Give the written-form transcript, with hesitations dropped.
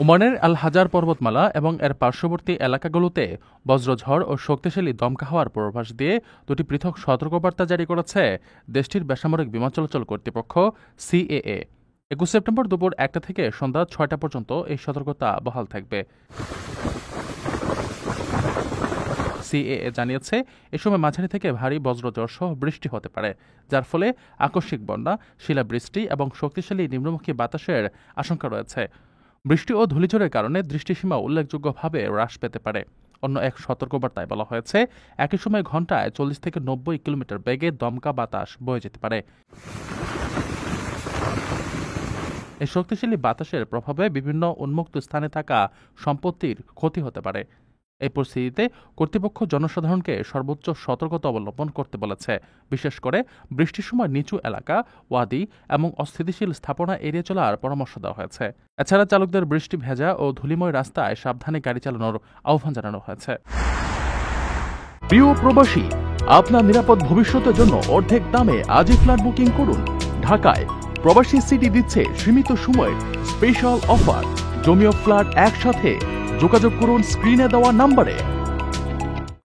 ওমানের আল হাজার পর্বতমালা এবং এর পার্শ্ববর্তী এলাকাগুলোতে বজ্রঝড় ও শক্তিশালী দমকা হাওয়ার পূর্বাভাস দিয়ে দুটি পৃথক সতর্কবার্তা জারি করেছে দেশটির বেসামরিক বিমান চলাচল কর্তৃপক্ষ সিএএ। ২১ সেপ্টেম্বর দুপুর ১টা থেকে সন্ধ্যা ৬টা পর্যন্ত এই সতর্কতা বহাল থাকবে। সিএএ জানিয়েছে, এ সময় মাঝারি থেকে ভারী বজ্রঝড় সহ বৃষ্টি হতে পারে, যার ফলে আকস্মিক বন্যা, শিলাবৃষ্টি এবং শক্তিশালী নিম্নমুখী বাতাসের আশঙ্কা রয়েছে। বৃষ্টি ও ধূলিঝড়ের কারণে দৃষ্টিসীমা উল্লেখযোগ্যভাবে হ্রাস পেতে পারে। অন্য এক সতর্কবার্তায় বলা হয়েছে, একই সময় ঘন্টায় ৪০ থেকে ৯০ কিলোমিটার বেগে দমকা বাতাস বয়ে যেতে পারে। এই শক্তিশালী বাতাসের প্রভাবে বিভিন্ন উন্মুক্ত স্থানে থাকা সম্পত্তির ক্ষতি হতে পারে। এই পরিস্থিতিতে কর্তৃপক্ষ জনসাধারণকে সর্বোচ্চ সতর্কতা অবলম্বন করতে বলেছে। বিশেষ করে বৃষ্টির সময় নিচু এলাকা, ওয়াদি এবং অস্থিতিশীল স্থাপনা এড়িয়ে চলার পরামর্শ দেওয়া হয়েছে। এছাড়া চালকদের বৃষ্টি ভেজা ও ধূলিময় রাস্তায় সাবধানে গাড়ি চালানোর আহ্বান জানানো হয়েছে। প্রিয় প্রবাসী, আপনার নিরাপদ ভবিষ্যতের জন্য অর্ধেক দামে আজই ফ্ল্যাট বুকিং করুন। ঢাকায় প্রবাসী সিটি দিচ্ছে সীমিত সময়ের স্পেশাল অফার। জমি ও ফ্ল্যাট একসাথে। যোগাযোগ করুন স্ক্রিনে দেওয়া নম্বরে।